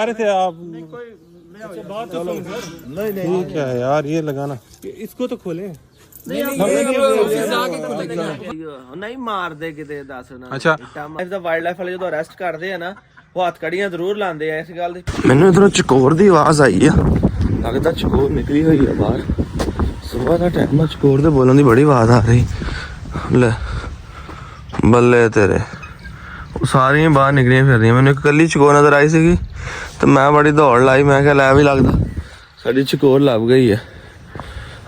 अरे थे आप नहीं क्या है यार ये लगाना इसको तो खोले ਨਹੀਂ ਮਾਰਦੇ ਕਿਤੇ ਦੱਸ ਨਾ ਅੱਛਾ ਦਾ ਵਾਈਲਡ ਲਾਈਫ ਵਾਲੇ ਜਦੋਂ ਅਰੈਸਟ ਕਰਦੇ ਆ ਨਾ ਉਹ ਹੱਥ ਕੜੀਆਂ ਜ਼ਰੂਰ ਲਾਉਂਦੇ ਆ ਇਸ ਗੱਲ ਦੀ। ਮੈਨੂੰ ਇਧਰੋਂ ਚਕੋਰ ਦੀ ਆਵਾਜ਼ ਆਈ ਆ, ਲੱਗਦਾ ਚਕੋਰ ਨਿਕਲੀ ਹੋਈ ਆ ਬਾਹਰ। ਸਵੇਰ ਦਾ ਟਾਈਮ ਆ, ਚਕੋਰ ਦੇ ਬੋਲਣ ਦੀ ਬੜੀ ਆਵਾਜ਼ ਆ ਰਹੀ। ਲੈ ਬੱਲੇ ਤੇਰੇ, ਉਹ ਸਾਰੀਆਂ ਬਾਹਰ ਨਿਕਲੀਆਂ ਫਿਰ ਰਹੀਆਂ। ਮੈਨੂੰ ਇੱਕ ਇਕੱਲੀ ਚਕੋਰ ਨਜ਼ਰ ਆਈ ਸੀਗੀ ਤੇ ਮੈਂ ਬੜੀ ਦੌੜ ਲਾਈ। ਮੈਂ ਕਿਹਾ ਲੈ ਵੀ ਲੱਗਦਾ ਸਾਡੀ ਚਕੋਰ ਲੱਭ ਗਈ ਹੈ।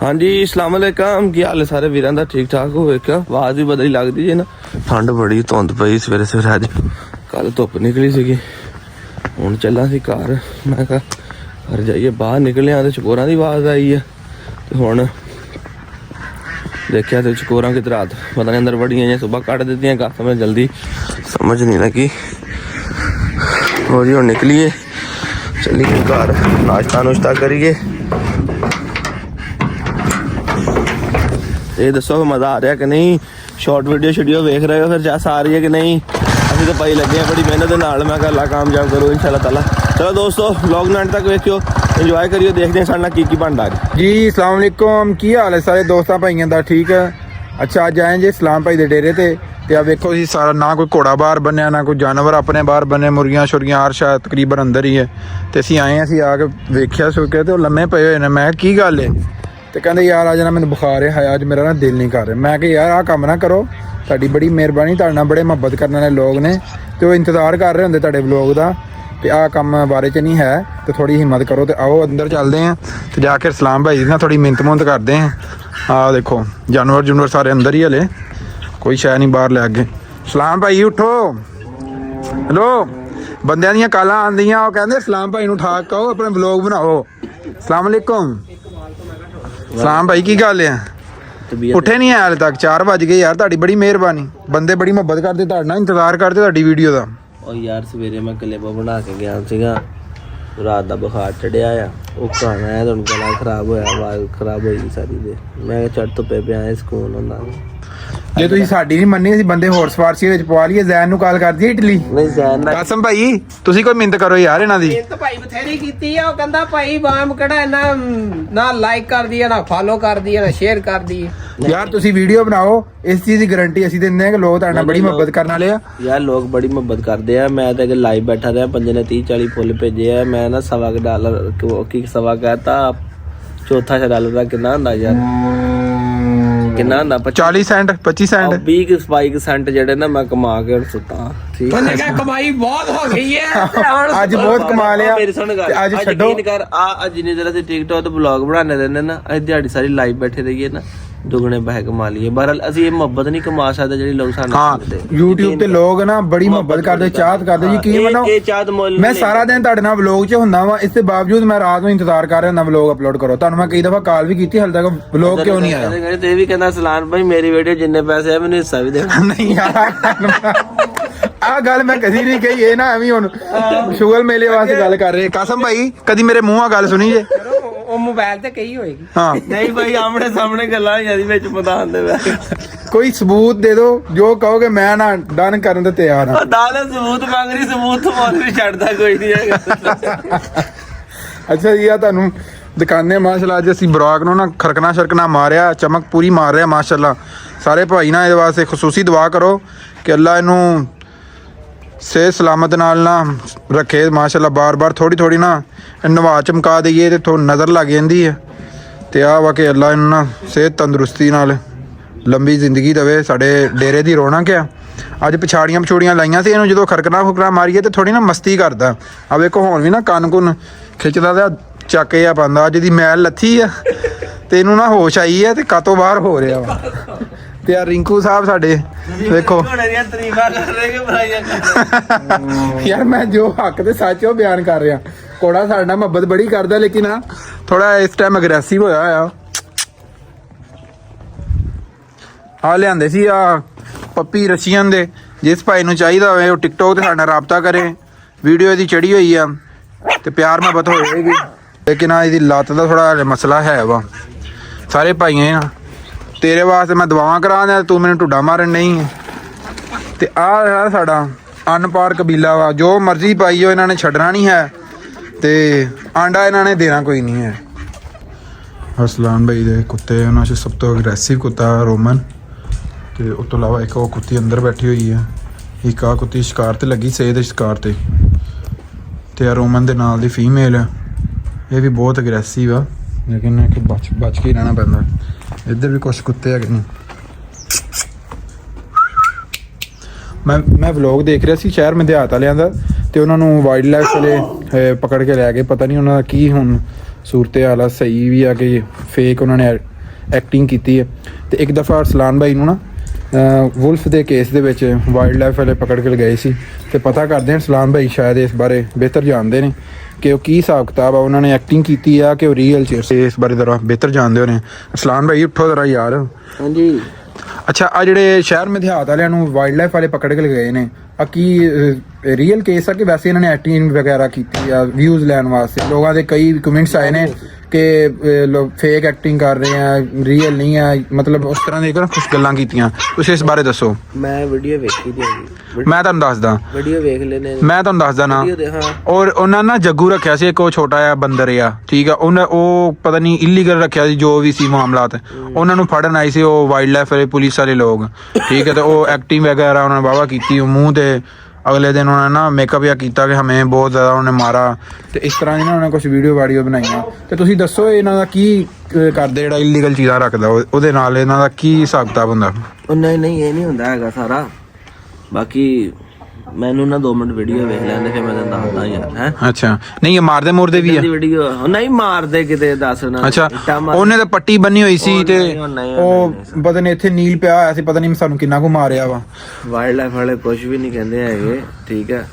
ਹਾਂਜੀ ਅਸਲਾਮ ਅਲੈਕਮ, ਕੀ ਹਾਲ ਹੈ ਸਾਰੇ ਵੀਰਾਂ ਦਾ? ਠੀਕ ਠਾਕ ਹੋਵੇ ਕਿਆ? ਆਵਾਜ਼ ਵੀ ਬਦਲੀ ਲੱਗਦੀ ਜੇ ਨਾ। ਠੰਡ ਬੜੀ, ਧੁੰਦ ਪਈ ਸਵੇਰੇ ਸਵੇਰੇ। ਅੱਜ ਕੱਲ ਧੁੱਪ ਨਿਕਲੀ ਸੀਗੀ, ਹੁਣ ਚੱਲਾਂ ਸੀ ਘਰ। ਮੈਂ ਕਿਹਾ ਘਰ ਜਾਈਏ, ਬਾਹਰ ਨਿਕਲਿਆ ਤੇ ਚਕੋਰਾਂ ਦੀ ਆਵਾਜ਼ ਆਈ ਆ ਤੇ ਹੁਣ ਦੇਖਿਆ ਤੇ ਚਕੋਰਾਂ ਕਿਤੇ ਰਾਤ ਪਤਾ ਨਹੀਂ ਅੰਦਰ ਵੜੀਆਂ ਜਾਂ ਸੁਬਾਹ ਕੱਢ ਦਿੱਤੀਆਂ। ਘਰ ਸਮੇਂ ਜਲਦੀ ਸਮਝ ਨਹੀਂ ਲੱਗੀ। ਹੋ ਜੀ ਹੁਣ ਨਿਕਲੀਏ, ਚੱਲੀਏ ਘਰ, ਨਾਸ਼ਤਾ ਨੁਸ਼ਤਾ ਕਰੀਏ। ਇਹ ਦੱਸੋ ਮਜ਼ਾ ਆ ਰਿਹਾ ਕਿ ਨਹੀਂ? ਸ਼ਾਰਟ ਵੀਡੀਓ ਵੇਖ ਰਹੇ ਹੋ ਫਿਰ ਜੱਸ ਆ ਰਹੀ ਹੈ ਕਿ ਨਹੀਂ? ਅਸੀਂ ਤਾਂ ਭਾਈ ਲੱਗੇ ਆ ਬੜੀ ਮਿਹਨਤ ਦੇ ਨਾਲ। ਮੈਂ ਕਿਹਾ ਅੱਲਾ ਕਾਮਯਾਬ ਕਰੋ ਇਨਸ਼ਾਅੱਲਾ ਤਾਲਾ। ਚਲੋ ਦੋਸਤੋ ਵਲੌਗ ਨੂੰ ਐਂਡ ਤੱਕ ਵੇਖਿਓ, ਇੰਜੋਏ ਕਰਿਓ, ਦੇਖਦੇ ਹਾਂ ਸਾਡੇ ਨਾਲ ਕੀ ਬਣਦਾ ਜੀ। ਅਸਲਾਮ ਵਾਲੇਕੁਮ, ਕੀ ਹਾਲ ਹੈ ਸਾਰੇ ਦੋਸਤਾਂ ਭਾਈਆਂ ਦਾ? ਠੀਕ ਹੈ। ਅੱਛਾ ਅੱਜ ਆਏ ਜੇ ਇਸਲਾਮ ਭਾਈ ਦੇ ਡੇਰੇ ਤੇ ਆ ਵੇਖੋ ਜੀ, ਸਾਰਾ ਨਾ ਕੋਈ ਘੋੜਾ ਬਾਹਰ ਬੰਨਿਆ, ਨਾ ਕੋਈ ਜਾਨਵਰ ਆਪਣੇ ਬਾਹਰ ਬੰਨੇ। ਮੁਰਗੀਆਂ ਸ਼ੁਰਗੀਆਂ ਅਰਸ਼ਾ ਤਕਰੀਬਨ ਅੰਦਰ ਹੀ ਹੈ। ਤੇ ਅਸੀਂ ਆਏ ਅਸੀਂ ਆ ਕੇ ਵੇਖਿਆ ਸੁੱਕੇ ਤੇ ਉਹ ਲੰਮੇ ਪਏ ਹੋਏ ਨੇ। ਮੈਂ ਕੀ ਗੱਲ ਹੈ? ਤੇ ਕਹਿੰਦੇ ਯਾਰ ਅੱਜ ਨਾ ਮੈਨੂੰ ਬੁਖਾਰ ਹੈ, ਅੱਜ ਮੇਰਾ ਨਾ ਦਿਲ ਨਹੀਂ ਕਰ ਰਿਹਾ। ਮੈਂ ਕਿਹਾ ਯਾਰ ਆਹ ਕੰਮ ਨਾ ਕਰੋ, ਤੁਹਾਡੀ ਬੜੀ ਮਿਹਰਬਾਨੀ, ਤੁਹਾਡੇ ਨਾਲ ਬੜੇ ਮੁਹੱਬਤ ਕਰਨ ਵਾਲੇ ਲੋਕ ਨੇ ਤੇ ਉਹ ਇੰਤਜ਼ਾਰ ਕਰ ਰਹੇ ਹੁੰਦੇ ਤੁਹਾਡੇ ਵਲੋਗ ਦਾ। ਤੇ ਆਹ ਕੰਮ ਬਾਰੇ 'ਚ ਨਹੀਂ ਹੈ ਤੇ ਥੋੜੀ ਹਿੰਮਤ ਕਰੋ। ਤੇ ਆਓ ਅੰਦਰ ਚੱਲਦੇ ਹਾਂ ਤੇ ਜਾ ਕੇ ਸਲਾਮ ਭਾਈ ਦੀ ਨਾ ਥੋੜੀ ਮਿੰਤ ਮੁੰਤ ਕਰਦੇ ਹਾਂ। ਆਹ ਦੇਖੋ ਜਾਨਵਰ ਸਾਰੇ ਅੰਦਰ ਹੀ ਹਲੇ, ਕੋਈ ਸ਼ੈ ਨਹੀਂ ਬਾਹਰ ਲੈ ਅੱਗੇ। ਸਲਾਮ ਭਾਈ ਉੱਠੋ, ਹੈਲੋ। ਬੰਦਿਆਂ ਦੀਆਂ ਕਾਲਾਂ ਆਉਂਦੀਆਂ, ਉਹ ਕਹਿੰਦੇ ਸਲਾਮ ਭਾਈ ਨੂੰ ਠਾਕ ਕਹੋ, ਆਪਣੇ ਵਲੋਗ ਬਣਾਓ। ਸਲਾਮ ਅਲੈਕੁਮ। ਸਲਾਮ ਭਾਈ ਕੀ ਗੱਲ ਆ? ਉੱਠੇ ਨਹੀਂ ਹਾਲੇ ਤੱਕ? 4 ਵਜ ਗਏ ਯਾਰ। ਤੁਹਾਡੀ ਬੜੀ ਮਿਹਰਬਾਨੀ, ਬੰਦੇ ਬੜੀ ਮੁਹੱਬਤ ਕਰਦੇ ਤੁਹਾਡੇ ਨਾਲ, ਇੰਤਜ਼ਾਰ ਕਰਦੇ ਤੁਹਾਡੀ ਵੀਡੀਓ ਦਾ। ਉਹ ਯਾਰ ਸਵੇਰੇ ਮੈਂ ਕਲੇਬਾ ਬਣਾ ਕੇ ਗਿਆ ਸੀਗਾ, ਰਾਤ ਦਾ ਬੁਖਾਰ ਚੜਿਆ ਆ, ਉਹ ਖਾਣਾ ਹੈ ਤੁਹਾਨੂੰ ਗਲਾ ਖਰਾਬ ਹੋਇਆ, ਆਵਾਜ਼ ਖਰਾਬ ਹੋਈ ਸਾਰੀ ਦੇ। ਮੈਂ ਚੜ ਤੋਂ ਪਿਆ ਸਕੂਨ ਹੁੰਦਾ। ਜੇ ਤੁਸੀਂ ਸਾਡੀ ਨਹੀਂ ਮੰਨੀ, ਅਸੀਂ ਬੰਦੇ ਹੋਰ ਸਵਾਰਸੀ ਵਿੱਚ ਪਵਾ ਲਈਏ। ਜ਼ੈਨ ਨੂੰ ਕਾਲ ਕਰਦੀ ਇਟਲੀ। ਨਹੀਂ ਜ਼ੈਨ ਕਾਸਮ ਭਾਈ ਤੁਸੀਂ ਕੋਈ ਮਿੰਤ ਕਰੋ ਯਾਰ ਇਹਨਾਂ ਦੀ। ਮਿੰਤ ਭਾਈ ਬਥੇਰੀ ਕੀਤੀ ਆ। ਉਹ ਕਹਿੰਦਾ ਭਾਈ ਬਾਮ ਕਿਹੜਾ ਇਹਨਾਂ ਨਾ ਲਾਈਕ ਕਰਦੀ ਆ, ਨਾ ਫਾਲੋ ਕਰਦੀ ਆ, ਨਾ ਸ਼ੇਅਰ ਕਰਦੀ ਆ। ਯਾਰ ਤੁਸੀਂ ਵੀਡੀਓ ਬਣਾਓ, ਇਸ ਚੀਜ਼ ਦੀ ਗਾਰੰਟੀ ਅਸੀਂ ਦਿੰਦੇ ਹਾਂ ਕਿ ਲੋਕ ਤੁਹਾਡੇ ਨਾਲ ਬੜੀ ਮੁਹੱਬਤ ਕਰਨ ਵਾਲੇ ਆ। ਯਾਰ ਲੋਕ ਬੜੀ ਮੁਹੱਬਤ ਕਰਦੇ ਆ। ਮੈਂ ਤਾਂ ਲਾਈਵ ਬੈਠਾ ਰਿਹਾ, ਬੰਦੇ ਨੇ 30-40 ਫੁੱਲ ਭੇਜੇ ਆ। ਮੈਂ ਨਾ $1.25 ਕੀ ਸਵਾ ਕਹਤਾ, ਚੌਥਾ $1 ਦਾ ਕਿੰਨਾ ਹੁੰਦਾ ਯਾਰ? ਕਿੰਨਾ ਹੁੰਦਾ? 40 ਸੈਂਟ 25 ਸੈਂਟ 20 ਸੈਂਟ ਜਿਹੜੇ ਨਾ ਮੈਂ ਕਮਾ ਕੇ ਸੁੱਤਾ। ਠੀਕ ਉਹਨੇ ਕਿਹਾ ਕਮਾਈ ਬਹੁਤ ਹੋ ਗਈ ਹੈ ਅੱਜ ਬਹੁਤ ਕਮਾ ਲਿਆ। ਮੇਰੀ ਸੁਣ ਗੱਲ, ਅੱਜ ਛੱਡੋ ਕਰ ਆ ਜਿੰਨੇ ਜਰਾ ਤੇ ਟਿਕਟੌਕ ਤੇ ਵਲੌਗ ਬਣਾਣੇ ਰਹਿੰਦੇ ਨਾ, ਅਸੀਂ ਦਿਹਾੜੀ ਸਾਰੀ ਲਾਈਵ ਬੈਠੇ ਰਹੀਏ ਨਾ, ਦੁਗਣੇ ਪੈਸੇ ਕਮਾ ਲਈਏ। ਬਹਰਹਾਲ ਅਸੀਂ ਇਹ ਮੁਹੱਬਤ ਨਹੀਂ ਕਮਾ ਸਕਦੇ ਜਿਹੜੀ ਲੋਕ ਸਾਨੂੰ ਹਾਂ। YouTube ਤੇ ਲੋਕ ਨਾ ਬੜੀ ਮੁਹੱਬਤ ਕਰਦੇ, ਚਾਹਤ ਕਰਦੇ। ਯਕੀਨ ਮੰਨੋ ਇਹ ਚਾਹਤ ਮੁੱਲ ਮੈਂ ਸਾਰਾ ਦਿਨ ਤੁਹਾਡੇ ਨਾਲ ਵਲੌਗ 'ਚ ਹੁੰਦਾ ਵਾਂ, ਇਸ ਦੇ ਬਾਵਜੂਦ ਮੈਂ ਰਾਤ ਨੂੰ ਇੰਤਜ਼ਾਰ ਕਰ ਰਿਹਾ ਹੁੰਦਾ ਵਲੌਗ ਅਪਲੋਡ ਕਰੋ। ਤੁਹਾਨੂੰ ਮੈਂ ਕਈ ਦਫਾ ਕਾਲ ਵੀ ਕੀਤੀ, ਹਾਲੇ ਤੱਕ ਵਲੌਗ ਕਿਉਂ ਨਹੀਂ ਆਇਆ? ਤੇ ਇਹ ਵੀ ਕਹਿੰਦਾ ਸਲਾਨ ਭਾਈ ਮੇਰੀ ਵੀਡੀਓ ਜਿੰਨੇ ਪੈਸੇ ਆ ਮੈਨੂੰ ਹਿੱਸਾ ਵੀ ਦੇ। ਨਹੀਂ ਯਾਰ ਆਹ ਗੱਲ ਮੈਂ ਕਦੀ ਨਹੀਂ ਕਹੀ। ਇਹ ਨਾ ਐਵੇਂ ਹੁਣ ਸ਼ੁਗਲ ਮੇਲੇ ਵਾਸਤੇ ਗੱਲ ਕਰ ਰਹੇ। ਕਾਸਮ ਭਾਈ ਕਦੀ ਮੇਰੇ ਮੂੰਹਾਂ ਗੱਲ ਸੁਣੀ ਜੇ? ਉਹ ਮੋਬਾਈਲ ਤੇ ਕਹੀ ਹੋਏਗੀ। ਹਾਂ ਨਹੀਂ ਭਾਈ ਆਮਣੇ ਸਾਹਮਣੇ ਗੱਲਾਂ ਹੋਈਆਂ ਦੀ ਵਿੱਚ ਪਤਾ ਹੁੰਦੇ ਵੇ। ਕੋਈ ਸਬੂਤ ਦੇ ਦਿਓ, ਜੋ ਕਹੋਗੇ ਮੈਂ ਨਾ ਡਨ ਕਰਨ ਤੇ ਤਿਆਰ ਹਾਂ। ਦਾਦਾ ਸਬੂਤ ਮੰਗ ਰਹੀ, ਸਬੂਤ ਮੋਲ ਵੀ ਛੱਡਦਾ ਕੋਈ ਨਹੀਂ ਹੈਗਾ। ਅੱਛਾ ਜੀ ਆ ਤੁਹਾਨੂੰ ਦੁਕਾਨੇ ਮਾਸ਼ਾਅੱਲਾ ਅੱਜ ਅਸੀਂ ਬਰਾਕ ਨੂੰ ਨਾ ਖਰਕਣਾ ਮਾਰਿਆ, ਚਮਕ ਪੂਰੀ ਮਾਰ ਰਿਹਾ ਮਾਸ਼ਾਅੱਲਾ। ਸਾਰੇ ਭਾਈ ਨਾ ਇਹਦੇ ਵਾਸਤੇ ਖਸੂਸੀ ਦੁਆ ਕਰੋ ਕਿ ਅੱਲਾ ਇਹਨੂੰ ਸਿਹਤ ਸਲਾਮਤ ਨਾਲ ਨਾ ਰੱਖੇ ਮਾਸ਼ਾਅੱਲਾ। ਬਾਰ ਥੋੜੀ ਨਾ ਨਵਾ ਚਮਕਾ ਦਈਏ ਤੇ ਥੋੜੀ ਨਜ਼ਰ ਲੱਗ ਜਾਂਦੀ ਹੈ। ਤੇ ਆਹ ਵਾ ਕਿ ਅੱਲਾ ਇਹਨੂੰ ਨਾ ਸਿਹਤ ਤੰਦਰੁਸਤੀ ਨਾਲ ਲੰਬੀ ਜ਼ਿੰਦਗੀ ਦੇਵੇ। ਸਾਡੇ ਡੇਰੇ ਦੀ ਰੌਣਕ ਆ। ਅੱਜ ਪਛਾੜੀਆਂ ਲਾਈਆਂ ਸੀ ਇਹਨੂੰ, ਜਦੋਂ ਖਰਕਣਾ ਮਾਰੀਏ ਤੇ ਥੋੜੀ ਨਾ ਮਸਤੀ ਕਰਦਾ। ਆ ਵੇਖੋ ਹੁਣ ਵੀ ਨਾ ਕੰਨ ਖਿੱਚਦਾ ਤੇ ਚੱਕ ਜਿਹਾ ਪਾਉਂਦਾ। ਅੱਜ ਦੀ ਮੈਲ ਲੱਥੀ ਆ ਤੇ ਇਹਨੂੰ ਨਾ ਹੋਸ਼ ਆਈ ਹੈ ਤੇ ਕਾਤੋਂ ਬਾਹਰ ਹੋ ਰਿਹਾ ਵਾ। ਤੇ ਆ ਰਿੰਕੂ ਸਾਹਿਬ ਸਾਡੇ ਵੇਖੋ ਯਾਰ ਮੈਂ ਜੋ ਹੱਕ ਤੇ ਸੱਚ ਉਹ ਬਿਆਨ ਕਰ ਰਿਹਾ। ਕੋੜਾ ਸਾਡੇ ਨਾਲ ਮੁਹੱਬਤ ਬੜੀ ਕਰਦਾ, ਲੇਕਿਨ ਆ ਥੋੜਾ ਇਸ ਟਾਈਮ ਅਗਰੈਸਿਵ ਹੋਇਆ ਆ। ਆ ਲਿਆਂਦੇ ਸੀ ਆ ਪੱਪੀ ਰਸ਼ੀਅਨ ਦੇ। ਜਿਸ ਭਾਈ ਨੂੰ ਚਾਹੀਦਾ ਹੋਵੇ ਉਹ ਟਿਕਟੌਕ ਤੇ ਸਾਡੇ ਨਾਲ ਰਾਬਤਾ ਕਰੇ। ਵੀਡੀਓ ਇਹਦੀ ਚੜੀ ਹੋਈ ਆ ਤੇ ਪਿਆਰ ਮੁਹੱਬਤ ਹੋਏਗੀ। ਲੇਕਿਨ ਆ ਇਹਦੀ ਲੱਤ ਦਾ ਥੋੜਾ ਮਸਲਾ ਹੈ ਵਾ। ਸਾਰੇ ਭਾਈਆਂ ਤੇਰੇ ਵਾਸਤੇ ਮੈਂ ਦੁਆਵਾਂ ਕਰਾ ਦਿਆਂ, ਤੂੰ ਮੈਨੂੰ ਢੁੱਡਾ ਮਾਰਨ ਨਹੀਂ। ਤੇ ਆਹ ਸਾਡਾ ਅਨਪਾਰ ਕਬੀਲਾ ਵਾ, ਜੋ ਮਰਜ਼ੀ ਪਾਈਓ ਇਹਨਾਂ ਨੇ ਛੱਡਣਾ ਨਹੀਂ ਹੈ। ਤੇ ਆਂਡਾ ਇਹਨਾਂ ਨੇ ਦੇਣਾ ਕੋਈ ਨਹੀਂ ਹੈ। ਅਰਸਲਾਨ ਭਾਈ ਦੇ ਕੁੱਤੇ ਉਹਨਾਂ 'ਚ ਸਭ ਤੋਂ ਅਗਰੈਸਿਵ ਕੁੱਤਾ ਰੋਮਨ, ਤੇ ਉਸ ਤੋਂ ਇਲਾਵਾ ਇੱਕ ਉਹ ਕੁੱਤੀ ਅੰਦਰ ਬੈਠੀ ਹੋਈ ਹੈ। ਇੱਕ ਆ ਕੁੱਤੀ ਸ਼ਿਕਾਰ ਤੇ ਲੱਗੀ, ਸੇ ਦੇ ਸ਼ਿਕਾਰ ਤੇ ਆ ਰੋਮਨ ਦੇ ਨਾਲ ਦੀ ਫੀਮੇਲ ਆ, ਇਹ ਵੀ ਬਹੁਤ ਅਗਰੈਸਿਵ ਆ, ਲੇਕਿਨ ਕਿ ਬਚ ਕੇ ਹੀ ਰਹਿਣਾ ਪੈਂਦਾ। ਇੱਧਰ ਵੀ ਕੁਛ ਕੁੱਤੇ ਹੈਗੇ ਨੇ। ਮੈਂ ਵਲੌਗ ਦੇਖ ਰਿਹਾ ਸੀ ਸ਼ਹਿਰ ਮਧਿਆਤ ਵਾਲਿਆਂ ਦਾ, ਤੇ ਉਹਨਾਂ ਨੂੰ ਵਾਈਲਡ ਲਾਈਫ ਵਾਲੇ ਪਕੜ ਕੇ ਲੈ ਗਏ। ਪਤਾ ਨਹੀਂ ਉਹਨਾਂ ਦਾ ਕੀ ਹੁਣ ਸੂਰਤ ਹਾਲ ਆ, ਸਹੀ ਵੀ ਆ ਕਿ ਫੇਕ ਉਹਨਾਂ ਨੇ ਐਕਟਿੰਗ ਕੀਤੀ ਹੈ। ਤੇ ਇੱਕ ਦਫਾ ਅਰਸਲਾਨ ਭਾਈ ਨੂੰ ਨਾ ਵੁਲਫ ਦੇ ਕੇਸ ਦੇ ਵਿੱਚ ਵਾਈਲਡ ਲਾਈਫ ਵਾਲੇ ਪਕੜ ਕੇ ਲਗਾਏ ਸੀ, ਤੇ ਪਤਾ ਕਰਦੇ ਹਨ ਅਰਸਲਾਨ ਭਾਈ ਸ਼ਾਇਦ ਇਸ ਬਾਰੇ ਬਿਹਤਰ ਜਾਣਦੇ ਨੇ ਕਿ ਉਹ ਕੀ ਹਿਸਾਬ ਕਿਤਾਬ ਆ, ਉਹਨਾਂ ਨੇ ਐਕਟਿੰਗ ਕੀਤੀ ਆ ਕਿ ਉਹ ਰੀਅਲ 'ਚ ਇਸ ਬਾਰੇ ਜ਼ਰਾ ਬਿਹਤਰ ਜਾਣਦੇ ਹੋਣੇ। ਅਰਸਲਾਨ ਭਾਈ ਉੱਠੋ ਜ਼ਰਾ ਯਾਰ। ਹਾਂਜੀ। ਅੱਛਾ, ਆ ਜਿਹੜੇ ਸ਼ਹਿਰ ਮਧਿਆਤ ਵਾਲਿਆਂ ਨੂੰ ਵਾਈਲਡ ਲਾਈਫ ਵਾਲੇ ਪਕੜ ਕੇ ਲਗਾਏ ਨੇ, ਆ ਕੀ ਰੀਅਲ ਕੇਸ ਆ ਕਿ ਵੈਸੇ ਇਹਨਾਂ ਨੇ ਐਕਟਿੰਗ ਵਗੈਰਾ ਕੀਤੀ ਆ ਵਿਊਜ਼ ਲੈਣ ਵਾਸਤੇ? ਲੋਕਾਂ ਦੇ ਕਈ ਕਮੈਂਟਸ ਆਏ ਨੇ ਕਿ ਲੋਕ ਫੇਕ ਐਕਟਿੰਗ ਕਰ ਰਹੇ ਆ, ਰੀਅਲ ਨਹੀਂ ਆ, ਮਤਲਬ ਉਸ ਤਰ੍ਹਾਂ ਦੀਆਂ ਕੁਝ ਗੱਲਾਂ ਕੀਤੀਆਂ। ਤੁਸੀਂ ਇਸ ਬਾਰੇ ਦੱਸੋ। ਮੈਂ ਵੀਡੀਓ ਵੇਖੀ ਦੀ ਹੈਗੀ, ਮੈਂ ਤੁਹਾਨੂੰ ਦੱਸਦਾ, ਵੀਡੀਓ ਵੇਖ ਲੈਨੇ, ਮੈਂ ਤੁਹਾਨੂੰ ਦੱਸਦਾ ਨਾ। ਔਰ ਉਹਨਾਂ ਨਾ ਜੱਗੂ ਰੱਖਿਆ ਸੀ ਇੱਕ, ਉਹ ਛੋਟਾ ਜਿਹਾ ਬੰਦਰ ਆ, ਠੀਕ ਆ, ਉਹ ਪਤਾ ਨਹੀਂ ਇਲੀਗਲ ਰੱਖਿਆ ਸੀ, ਜੋ ਵੀ ਸੀ ਮਾਮਲਾਤ। ਉਹਨਾਂ ਨੂੰ ਫੜਨ ਆਈ ਸੀ ਉਹ ਵਾਈਲਡ ਲਾਈਫ ਵਾਲੇ ਪੁਲਿਸ ਵਾਲੇ ਲੋਕ, ਠੀਕ ਹੈ। ਤੇ ਉਹ ਐਕਟਿੰਗ ਵਗੈਰਾ ਉਹਨਾਂ ਨੇ ਵਾਹਵਾ ਕੀਤੀ, ਮੂੰਹ ਤੇ ਅਗਲੇ ਦਿਨ ਉਹਨਾਂ ਨੇ ਨਾ ਮੇਕਅਪ ਜਾਂ ਕੀਤਾ ਕਿ ਹਮੇ ਬਹੁਤ ਜ਼ਿਆਦਾ ਉਹਨੇ ਮਾਰਾ, ਤੇ ਇਸ ਤਰ੍ਹਾਂ ਦੀ ਨਾ ਉਹਨੇ ਕੁਝ ਵੀਡੀਓ ਬਣਾਈਆਂ। ਤੇ ਤੁਸੀਂ ਦੱਸੋ ਇਹਨਾਂ ਦਾ ਕੀ ਕਰਦੇ ਜਿਹੜਾ ਇਲੀਗਲ ਚੀਜ਼ਾਂ ਰੱਖਦਾ, ਉਹਦੇ ਨਾਲ ਇਹਨਾਂ ਦਾ ਕੀ ਹਿਸਾਬ ਕਿਤਾਬ ਹੁੰਦਾ? ਨਹੀਂ ਇਹ ਨਹੀਂ ਹੁੰਦਾ ਹੈਗਾ ਸਾਰਾ। ਬਾਕੀ ਮੈਨੂੰ ਨਾ 2 ਮਿੰਟ ਵੀਡੀਓ ਵੇਖ ਲੈਂਦੇ ਫਿਰ ਮੈਂ ਤੁਹਾਨੂੰ ਦੱਸਦਾ ਯਾਰ। ਹੈ ਅੱਛਾ, ਨਹੀਂ ਇਹ ਮਾਰਦੇ ਮੁਰਦੇ ਵੀ ਆ ਵੀਡੀਓ? ਨਹੀਂ ਮਾਰਦੇ ਕਿਤੇ, ਦੱਸਣਾ। ਅੱਛਾ, ਉਹਨੇ ਤਾਂ ਪੱਟੀ ਬੰਨੀ ਹੋਈ ਸੀ ਤੇ ਉਹ ਪਤਾ ਨਹੀਂ ਇੱਥੇ ਨੀਲ ਪਿਆ ਹੋਇਆ ਸੀ, ਪਤਾ ਨਹੀਂ ਸਾਨੂੰ ਕਿੰਨਾ ਕੁ ਮਾਰਿਆ ਵਾ। ਵਾਈਲਡ ਲਾਈਫ ਵਾਲੇ ਕੁਝ ਵੀ ਨਹੀਂ ਕਹਿੰਦੇ ਹੈਗੇ, ਠੀਕ ਹੈ।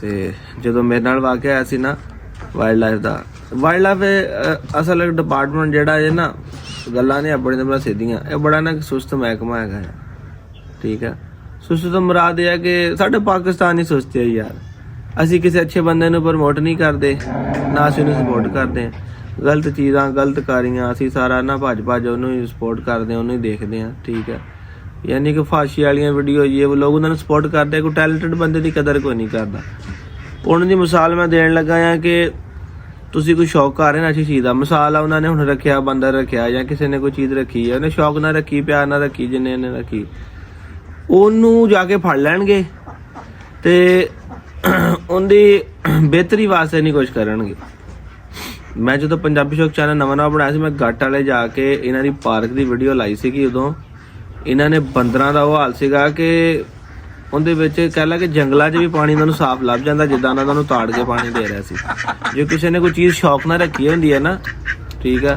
ਤੇ ਜਦੋਂ ਮੇਰੇ ਨਾਲ ਵਾਕਿਆ ਆਇਆ ਸੀ ਨਾ ਵਾਈਲਡ ਲਾਈਫ ਅਸਲ ਡਿਪਾਰਟਮੈਂਟ ਜਿਹੜਾ ਹੈ ਨਾ, ਗੱਲਾਂ ਨੇ ਆਪਣੇ ਤੇ ਸਿੱਧੀਆਂ, ਇਹ ਬੜਾ ਨਾ ਸੁਸਤ ਮਹਿਕਮਾ ਹੈਗਾ, ਠੀਕ ਹੈ। ਸੁਸਤ ਤੋਂ ਮੁਰਾਦ ਇਹ ਹੈ ਕਿ ਸਾਡੇ ਪਾਕਿਸਤਾਨ ਹੀ ਸੁਸਤ ਹੈ ਯਾਰ। ਅਸੀਂ ਕਿਸੇ ਅੱਛੇ ਬੰਦੇ ਨੂੰ ਪ੍ਰਮੋਟ ਨਹੀਂ ਕਰਦੇ, ਨਾ ਅਸੀਂ ਉਹਨੂੰ ਸਪੋਰਟ ਕਰਦੇ ਹਾਂ। ਗਲਤ ਚੀਜ਼ਾਂ, ਗਲਤ ਕਾਰੀਆਂ, ਅਸੀਂ ਸਾਰਾ ਨਾ ਭੱਜ ਉਹਨੂੰ ਹੀ ਸਪੋਰਟ ਕਰਦੇ ਹਾਂ, ਉਹਨੂੰ ਹੀ ਦੇਖਦੇ ਹਾਂ, ਠੀਕ ਹੈ। ਯਾਨੀ ਕਿ ਫਾਸ਼ੀ ਵਾਲੀਆਂ ਵੀਡੀਓ ਇਹ ਲੋਕ ਉਹਨਾਂ ਨੂੰ ਸਪੋਰਟ ਕਰਦੇ, ਕੋਈ ਟੈਲੈਂਟਡ ਬੰਦੇ ਦੀ ਕਦਰ ਕੋਈ ਨਹੀਂ ਕਰਦਾ। ਉਹਨਾਂ ਦੀ ਮਿਸਾਲ ਮੈਂ ਦੇਣ ਲੱਗਾ ਹਾਂ ਕਿ ਤੁਸੀਂ ਕੋਈ ਸ਼ੌਕ ਕਰ ਰਹੇ ਨਾ ਅੱਛੀ ਚੀਜ਼ ਦਾ, ਮਿਸਾਲ ਆ ਉਹਨਾਂ ਨੇ ਹੁਣ ਰੱਖਿਆ, ਬੰਦਰ ਰੱਖਿਆ ਜਾਂ ਕਿਸੇ ਨੇ ਕੋਈ ਚੀਜ਼ ਰੱਖੀ ਹੈ, ਉਹਨੇ ਸ਼ੌਕ ਨਾਲ ਰੱਖੀ, ਪਿਆਰ ਨਾਲ ਰੱਖੀ, ਜਿੰਨੇ ਨੇ ਰੱਖੀ, ਉਹਨੂੰ ਜਾ ਕੇ ਫੜ ਲੈਣਗੇ ਤੇ ਉਹਦੀ ਬਿਹਤਰੀ ਵਾਸਤੇ ਨਹੀਂ ਕੁਝ ਕਰਨਗੇ। ਮੈਂ ਜਦੋਂ ਪੰਜਾਬੀ ਸ਼ੌਕ ਚੈਨਲ ਨਵਾਂ ਬਣਾਇਆ ਸੀ, ਮੈਂ ਗੱਟ ਵਾਲੇ ਜਾ ਕੇ ਇਹਨਾਂ ਦੀ ਪਾਰਕ ਦੀ ਵੀਡੀਓ ਲਾਈ ਸੀਗੀ। ਉਦੋਂ ਇਹਨਾਂ ਨੇ ਬੰਦਰਾਂ ਦਾ ਉਹ ਹਾਲ ਸੀਗਾ ਕਿ ਉਹਦੇ ਵਿੱਚ ਕਹਿ ਲਾ ਕਿ ਜੰਗਲਾਂ 'ਚ ਵੀ ਪਾਣੀ ਉਹਨਾਂ ਨੂੰ ਸਾਫ਼ ਲੱਭ ਜਾਂਦਾ, ਜਿੱਦਾਂ ਉਹਨਾਂ ਨੂੰ ਤਾੜ ਕੇ ਪਾਣੀ ਦੇ ਰਿਹਾ ਸੀ। ਜੇ ਕਿਸੇ ਨੇ ਕੋਈ ਚੀਜ਼ ਸ਼ੌਕ ਨਾਲ ਰੱਖੀ ਹੁੰਦੀ ਹੈ ਨਾ, ਠੀਕ ਆ,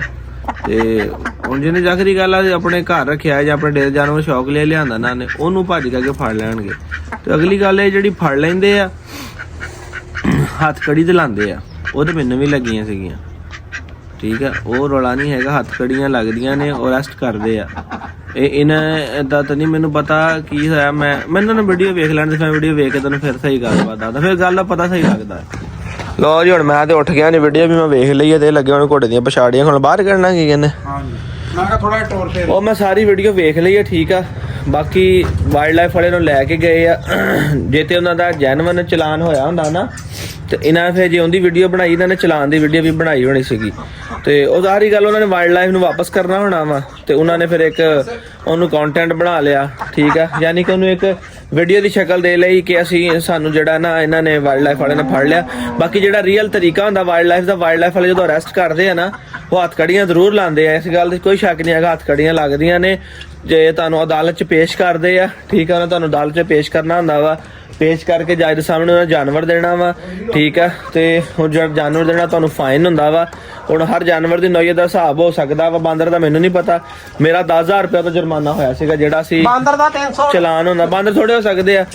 ਤੇ ਹੁਣ ਜਿਹਨੇ ਜਾਖਰੀ ਗੱਲ ਆ ਆਪਣੇ ਘਰ ਰੱਖਿਆ ਜਾਂ ਆਪਣੇ ਡੇਰ ਜਾਨਵਰ ਸ਼ੌਕ ਲਈ ਲਿਆਂਦਾ ਨਾ ਨੇ, ਉਹਨੂੰ ਭੱਜ ਕੇ ਫੜ ਲੈਣਗੇ। ਤੇ ਅਗਲੀ ਗੱਲ ਇਹ ਜਿਹੜੀ ਫੜ ਲੈਂਦੇ ਆ, ਹੱਥ ਕੜੀ ਤੇ ਲਾਉਂਦੇ ਆ, ਉਹ ਤੇ ਮੈਨੂੰ ਵੀ ਲੱਗੀਆਂ ਸੀਗੀਆਂ, ਠੀਕ ਆ। ਉਹ ਰੌਲਾ ਨਹੀਂ ਹੈਗਾ, ਹੱਥ ਕੜੀਆਂ ਲੱਗਦੀਆਂ ਨੇ, ਉਹ ਅਰੈਸਟ ਕਰਦੇ ਆ। ਇਹਨਾਂ ਦਾ ਤਾਂ ਨਹੀਂ ਮੈਨੂੰ ਪਤਾ ਕੀ ਹੋਇਆ। ਮੈਨੂੰ ਨਾ ਵੀਡੀਓ ਵੇਖ ਲੈਣ ਦੇ, ਫਿਰ ਵੀਡੀਓ ਵੇਖ ਕੇ ਤੈਨੂੰ ਫਿਰ ਸਹੀ ਗੱਲਬਾਤ ਦੱਸਦਾ, ਫਿਰ ਗੱਲ ਦਾ ਪਤਾ ਸਹੀ ਲੱਗਦਾ। ਲੋ ਜੀ, ਹੁਣ ਮੈਂ ਤੇ ਉੱਠ ਗਿਆ ਨੇ, ਵੀਡੀਓ ਵੀ ਮੈਂ ਵੇਖ ਲਈ ਹੈ ਤੇ ਲੱਗੇ ਹੁਣ ਘੋੜੇ ਦੀਆਂ ਪਛਾੜੀਆਂ, ਹੁਣ ਬਾਹਰ ਕੱਢਣਾ ਕੀ ਕਹਿੰਦੇ। ਮੈਂ ਕਿਹਾ ਥੋੜਾ ਟੋਰ ਫੇਰ ਉਹ ਮੈਂ ਸਾਰੀ ਵੀਡੀਓ ਵੇਖ ਲਈ ਹੈ, ਠੀਕ ਆ। ਬਾਕੀ ਵਾਈਲਡ ਲਾਈਫ ਵਾਲੇ ਨੂੰ ਲੈ ਕੇ ਗਏ ਆ, ਜੇ ਤੇ ਉਹਨਾਂ ਦਾ ਜੈਨੂਅਨ ਚਲਾਨ ਹੋਇਆ ਹੁੰਦਾ ਨਾ, ਤੇ ਇਹਨਾਂ ਫਿਰ ਜੇ ਉਹਦੀ ਵੀਡੀਓ ਬਣਾਈ, ਇਹਨਾਂ ਨੇ ਚਲਾਨ ਦੀ ਵੀਡੀਓ ਵੀ ਬਣਾਈ ਹੋਣੀ ਸੀਗੀ। ਤੇ ਉਹ ਸਾਰੀ ਗੱਲ ਉਹਨਾਂ ਨੇ ਵਾਈਲਡ ਲਾਈਫ ਨੂੰ ਵਾਪਸ ਕਰਨਾ ਹੋਣਾ ਵਾ, ਤੇ ਉਹਨਾਂ ਨੇ ਫਿਰ ਇੱਕ ਉਹਨੂੰ ਕੰਟੈਂਟ ਬਣਾ ਲਿਆ, ਠੀਕ ਆ। ਯਾਨੀ ਕਿ ਉਹਨੂੰ ਇੱਕ ਵੀਡੀਓ ਦੀ ਸ਼ਕਲ ਦੇ ਲਈ ਕਿ ਸਾਨੂੰ ਜਿਹੜਾ ਨਾ ਇਹਨਾਂ ਨੇ ਵਾਈਲਡ ਲਾਈਫ ਵਾਲੇ ਨੇ ਫੜ ਲਿਆ। ਬਾਕੀ ਜਿਹੜਾ ਰੀਅਲ ਤਰੀਕਾ ਹੁੰਦਾ ਵਾਈਲਡ ਲਾਈਫ ਦਾ, ਵਾਈਲਡ ਲਾਈਫ ਵਾਲੇ ਜਦੋਂ ਅਰੈਸਟ ਕਰਦੇ ਆ ਨਾ, ਉਹ ਹੱਥ ਕੜੀਆਂ ਜ਼ਰੂਰ ਲਾਉਂਦੇ ਆ, ਇਸ ਗੱਲ ਦੀ ਕੋਈ ਸ਼ੱਕ ਨਹੀਂ ਹੈਗਾ, ਹੱਥ ਕੜੀਆਂ ਲੱਗਦੀਆਂ ਨੇ। ਜੇ ਤੁਹਾਨੂੰ ਅਦਾਲਤ 'ਚ ਪੇਸ਼ ਕਰਦੇ ਆ, ਠੀਕ ਆ, ਉਹਨਾਂ ਤੁਹਾਨੂੰ ਅਦਾਲਤ 'ਚ ਪੇਸ਼ ਕਰਨਾ ਹੁੰਦਾ ਵਾ, ਪੇਸ਼ ਕਰਕੇ ਜੱਜ ਦੇ ਸਾਹਮਣੇ ਉਹਨਾਂ ਜਾਨਵਰ ਦੇਣਾ ਵਾ, ਠੀਕ ਆ। ਤੇ ਹੁਣ ਜਿਹੜਾ ਜਾਨਵਰ ਦੇਣਾ ਤੁਹਾਨੂੰ ਫਾਈਨ ਹੁੰਦਾ ਵਾ। ਹੁਣ ਹਰ ਜਾਨਵਰ ਦੀ ਨੌਈਅਤ ਦਾ ਹਿਸਾਬ ਹੋ ਸਕਦਾ ਵਾ, ਬਾਂਦਰ ਦਾ ਮੈਨੂੰ ਨਹੀਂ ਪਤਾ। ਮੇਰਾ 10,000 ਰੁਪਏ ਦਾ ਜੁਰਮਾਨਾ ਹੋਇਆ ਸੀਗਾ, ਜਿਹੜਾ ਸੀ ਬਾਂਦਰ ਦਾ 300 ਚਲਾਨ ਹੁੰਦਾ। ਬਾਂਦਰ ਥੋੜੇ ਹੋ ਸਕਦੇ ਆ,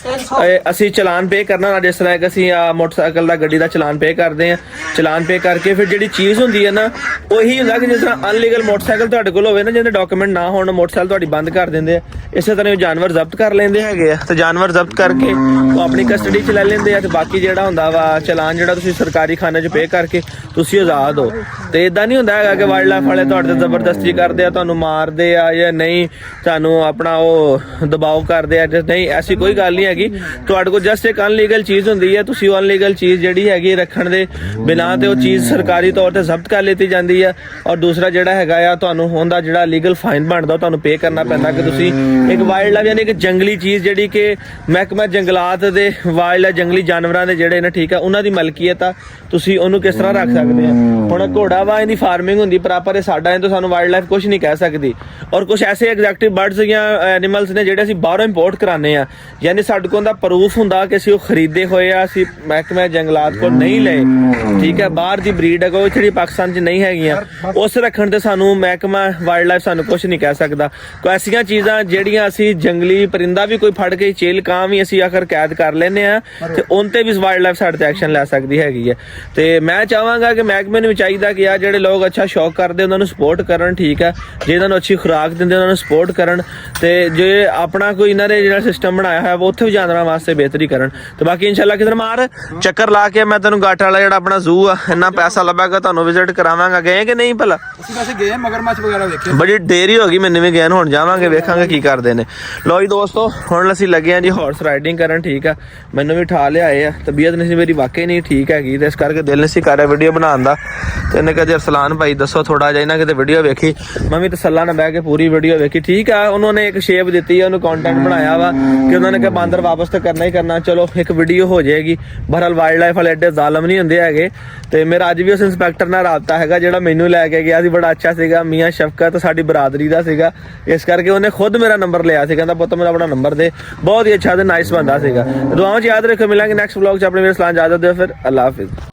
ਅਸੀਂ ਚਲਾਨ ਪੇ ਕਰਨਾ ਨਾ, ਜਿਸ ਤਰ੍ਹਾਂ ਕਿ ਅਸੀਂ ਮੋਟਰਸਾਈਕਲ ਦਾ, ਗੱਡੀ ਦਾ ਚਲਾਨ ਪੇ ਕਰਦੇ ਆ। ਚਲਾਨ ਪੇ ਕਰਕੇ ਫਿਰ ਜਿਹੜੀ ਚੀਜ਼ ਹੁੰਦੀ ਹੈ ਨਾ, ਉਹੀ ਹੁੰਦਾ ਕਿ ਜਿਸ ਤਰ੍ਹਾਂ ਅਨਲੀਗਲ ਮੋਟਰਸਾਈਕਲ ਤੁਹਾਡੇ ਕੋਲ ਹੋਵੇ ਨਾ, ਜਿਹਦੇ ਡਾਕੂਮੈਂਟ ਨਾ ਹੋਣ, ਮੋਟਰਸਾਈਕਲ ਤੁਹਾਡੀ ਬੰਦ ਕਰ ਦਿੰਦੇ ਆ। ਇਸੇ ਤਰ੍ਹਾਂ ਉਹ ਜਾਨਵਰ ਜ਼ਬਤ ਕਰ ਲੈਂਦੇ ਹੈਗੇ ਆ, ਤੇ ਜਾਨਵਰ ਜ਼ਬਤ ਕਰਕੇ ਉਹ ਆਪਣੀ ਕਸਟਡੀ 'ਚ ਲੈ ਲੈਂਦੇ ਆ ਤੇ ਬਾਕੀ ਜਿਹੜਾ ਹੁੰਦਾ ਵਾ ਚਲਾਨ ਜਿਹੜਾ ਤੁਸੀਂ ਸਰਕਾਰੀ ਖਾਨੇ 'ਚ ਪੇ ਕਰਕੇ ਤੁਸੀਂ ਆਜ਼ਾਦ ਹੋ। ਤੇ ਇਦਾਂ ਨਹੀਂ ਹੁੰਦਾ ਹੈਗਾ ਕਿ ਵਾਈਲਡ ਲਾਈਫ ਵਾਲੇ ਤੁਹਾਡੇ ਤੇ ਜ਼ਬਰਦਸਤੀ ਕਰਦੇ ਆ, ਤੁਹਾਨੂੰ ਮਾਰਦੇ ਆ ਜਾਂ ਨਹੀਂ ਤੁਹਾਨੂੰ ਆਪਣਾ ਉਹ ਦਬਾਅ ਕਰਦੇ ਆ ਜਾਂ ਨਹੀਂ, ਐਸੀ ਕੋਈ ਗੱਲ ਨਹੀਂ ਹੈਗੀ। ਤੁਹਾਡੇ ਕੋਲ ਜਸਟ ਇੱਕ ਅਨਲੀਗਲ ਚੀਜ਼ ਹੁੰਦੀ ਹੈ, ਤੁਸੀਂ ਉਹ ਅਨਲੀਗਲ ਚੀਜ਼ ਜਿਹੜੀ ਹੈਗੀ ਰੱਖਣ ਦੇ ਬਿਨਾਂ ਤੇ ਉਹ ਚੀਜ਼ ਸਰਕਾਰੀ ਤੌਰ ਤੇ ਜ਼ਬਤ ਕਰ ਲਿੱਤੀ ਜਾਂਦੀ ਹੈ। ਔਰ ਦੂਸਰਾ ਜਿਹੜਾ ਹੈਗਾ ਆ ਤੁਹਾਨੂੰ ਉਹਦਾ ਜਿਹੜਾ ਲੀਗਲ ਫਾਈਨ ਬਣਦਾ ਉਹ ਤੁਹਾਨੂੰ ਪੇ ਕਰਨਾ ਪੈਂਦਾ ਕਿ ਤੁਸੀਂ ਇੱਕ ਵਾਈਲਡ ਲਾਈਫ ਯਾਨੀ ਕਿ ਜੰਗਲੀ ਚੀਜ਼ ਜਿਹੜੀ ਕਿ ਮਹਿਕਮਾ ਜੰਗਲਾਤ ਦੇ ਵਾਈਲਡ ਲਾਈਫ ਜੰਗਲੀ ਜਾਨਵਰਾਂ ਦੇ ਜਿਹੜੇ ਨੇ ਠੀਕ ਆ ਉਹਨਾਂ ਦੀ ਮਲਕੀਅਤ ਆ, ਤੁਸੀਂ ਉਹਨੂੰ ਕਿਸ ਤਰ੍ਹਾਂ ਰੱਖ ਸਕਦੇ ਆ। ਹੁਣ ਘੋੜਾ ਵਾ ਇਹਦੀ ਫਾਰਮਿੰਗ ਹੁੰਦੀ ਪ੍ਰੋਪਰ, ਇਹ ਸਾਡਾ ਇਹ ਤਾਂ ਸਾਨੂੰ ਵਾਈਲਡ ਲਾਈਫ ਕੁਝ ਨਹੀਂ ਕਹਿ ਸਕਦੀ। ਔਰ ਕੁਝ ਐਸੇ ਐਗਜ਼ੈਕਟਿਵ ਬਰਡਸ ਜਾਂ ਐਨੀਮਲਸ ਨੇ ਜਿਹੜੇ ਅਸੀਂ ਬਾਹਰੋਂ ਇੰਪੋਰਟ ਕਰਾਉਂਦੇ ਆ, ਯਾਨੀ ਸਾਡੇ ਕੋਲ ਦਾ ਪ੍ਰੂਫ ਹੁੰਦਾ ਕਿ ਅਸੀਂ ਉਹ ਖਰੀਦੇ ਹੋਏ ਆ, ਅਸੀਂ ਮਹਿਕਮਾ ਜੰਗਲਾਤ ਕੋਲ ਨਹੀਂ ਲਏ, ਠੀਕ ਹੈ। ਬਾਹਰ ਦੀ ਬਰੀਡ ਹੈ ਕੋਈ ਜਿਹੜੀ ਪਾਕਿਸਤਾਨ 'ਚ ਨਹੀਂ ਹੈਗੀਆਂ, ਉਸ ਰੱਖਣ ਤੇ ਸਾਨੂੰ ਮਹਿਕਮਾ ਵਾਈਲਡ ਲਾਈਫ ਸਾਨੂੰ ਕੁਝ ਨਹੀਂ ਕਹਿ ਸਕਦਾ। ਕੋਈ ਐਸੀਆਂ ਚੀਜ਼ਾਂ ਜਿਹੜੀਆਂ ਅਸੀਂ ਜੰਗਲੀ ਪਰਿੰਦਾ ਵੀ ਕੋਈ ਫੜ ਕੇ ਚੇਲ ਕਾਂ ਵੀ ਅਸੀਂ ਆਖਰ ਕੈਦ ਕਰ ਲੈਂਦੇ ਆ ਤੇ ਉਹਨਾਂ ਤੇ ਵੀ ਵਾਈਲਡ ਲਾਈਫ ਸਾਡੇ ਤੇ ਐਕਸ਼ਨ ਲੈ ਸਕਦੀ ਹੈਗੀ ਹੈ। ਤੇ ਮੈਂ ਚਾਹਾਂਗਾ ਕਿ ਮਹਿਕਮੇ ਨੂੰ ਵੀ ਚਾਹੀਦਾ ਕਿ ਆ ਜਿਹੜੇ ਲੋਕ ਅੱਛਾ ਸ਼ੌਕ ਕਰਦੇ ਉਹਨਾਂ ਨੂੰ ਸਪੋਰਟ ਕਰਨ, ਠੀਕ ਹੈ। ਜੇ ਇਹਨਾਂ ਨੂੰ ਅੱਛੀ ਖੁਰਾਕ ਦਿੰਦੇ ਉਹਨਾਂ ਨੂੰ ਸਪੋਰਟ ਕਰਨ ਤੇ ਜੇ ਆਪਣਾ ਕੋਈ ਇਹਨਾਂ ਦੇ ਜਿਹੜਾ ਸਿਸਟਮ ਬਣਾਇਆ ਹੋਇਆ ਉੱਥੇ ਵੀ ਜਾਨਵਰਾਂ ਵਾਸਤੇ ਬਿਹਤਰੀ ਕਰਨ। ਤੇ ਬਾਕੀ ਇਨਸ਼ਾਅੱਲਾ ਕਿਧਰ ਮਾਰ ਚੱਕਰ ਲਾ ਕੇ ਮੈਂ ਤੈਨੂੰ ਗਾਟਾ ਵਾਲਾ ਜਿਹੜਾ ਆਪਣਾ ਜ਼ੂ ਆ ਇੰਨਾ ਪੈਸਾ ਲੱਭਾਗਾ ਤੁਹਾਨੂੰ ਵਿਜ਼ਿਟ ਕਰਾਵਾਂਗਾ। ਗਏ ਕਿ ਨਹੀਂ ਭਲਾ? ਅਸੀਂ ਵੈਸੇ ਗਏ ਮਗਰਮੱਛ ਵਗੈਰਾ ਵੇਖੇ, ਬੜੀ ਦੇਰੀ ਹੋ ਗਈ ਮੈਨੂੰ ਵੀ ਗਏ ਨੂੰ, ਹੁਣ ਜਾਵਾਂਗੇ ਵੇਖਾਂਗੇ ਕੀ ਕਰਦੇ ਨੇ। ਲੋ ਜੀ ਦੋਸਤੋ ਹੁਣ ਅਸੀਂ ਲੱਗੇ ਆ ਜੀ ਹਾਰਸ ਰਾਈਡਿੰਗ ਕਰਨ, ਠੀਕ ਆ। ਮੈਨੂੰ ਵੀ ਠਾ ਲਿਆਏ ਆ, ਤਬੀਅਤ ਨਹੀਂ ਸੀ ਮੇਰੀ ਵਾਕਈ ਨਹੀਂ ਠੀਕ ਹੈਗੀ ਤੇ ਇਸ ਕਰਕੇ ਦਿਲ ਨਹੀਂ ਸੀ ਕਰ ਰਿਹਾ ਵੀਡੀਓ ਬਣਾਉਣ ਦਾ। ਤੇ ਇਹਨੇ ਕਹੇ ਅਰਸਲਾਨ ਭਾਈ ਦੱਸੋ ਥੋੜਾ ਜਿਹਾ ਇਹਨਾਂ ਕਿਤੇ ਵੀਡੀਓ ਵੇਖੀ, ਮੈਂ ਵੀ ਤਸੱਲਾ ਨਾਲ ਬਹਿ ਕੇ ਪੂਰੀ ਵੀਡੀਓ ਵੇਖੀ, ਠੀਕ ਆ। ਉਹਨਾਂ ਨੇ ਇੱਕ ਸ਼ੇਪ ਦਿੱਤੀ ਆ, ਉਹਨੂੰ ਕੰਟੈਂਟ ਬਣਾਇਆ ਵਾ ਕਿ ਉਹਨਾਂ ਨੇ ਕਿਹਾ ਬਾਂਦਰ ਵਾਪਸ ਤਾਂ ਕਰਨਾ ਹੀ ਕਰਨਾ, ਚਲੋ ਇੱਕ ਵੀਡੀਓ ਹੋ ਜਾਏਗੀ। ਬਹਰਹਾਲ ਵਾਈਲਡ ਲਾਈਫ ਵਾਲੇ ਐਡੇ ਜ਼ਾਲਮ ਨਹੀਂ ਹੁੰਦੇ ਹੈਗੇ। ਤੇ ਮੇਰਾ ਅੱਜ ਵੀ ਉਸ ਇੰਸਪੈਕਟਰ ਨਾਲ ਰਾਬਤਾ ਹੈਗਾ ਜਿਹੜਾ ਮੈਨੂੰ ਲੈ ਕੇ ਗਿਆ ਸੀ, ਬੜਾ ਅੱਛਾ ਸੀਗਾ, ਮੀਆਂ ਸ਼ਫਕਤ ਸਾਡੀ ਬਰਾਦਰੀ ਦਾ ਸੀਗਾ, ਇਸ ਕਰਕੇ ਉਹਨੇ ਖੁਦ ਮੇਰਾ ਨੰਬਰ ਲਿਆ ਸੀ, ਕਹਿੰਦਾ ਪੁੱਤ ਮੇਰਾ ਆਪਣਾ ਨੰਬਰ ਦੇ। ਬਹੁਤ ਹੀ ਅੱਛਾ ਤੇ ਨਾਈਸ ਬੰਦਾ ਸੀਗਾ। ਦੁਆਵਾਂ 'ਚ ਯਾਦ ਰੱਖੋ, ਮਿਲਾਂਗੇ ਨੈਕਸਟ ਵਲੌਗ 'ਚ। ਆਪਣੇ ਮੇਰੇ ਸਲਾਮ ਇਜਾਜ਼ਤ ਦਿਓ, ਫਿਰ ਅੱਲਾ ਹਾਫਿਜ਼।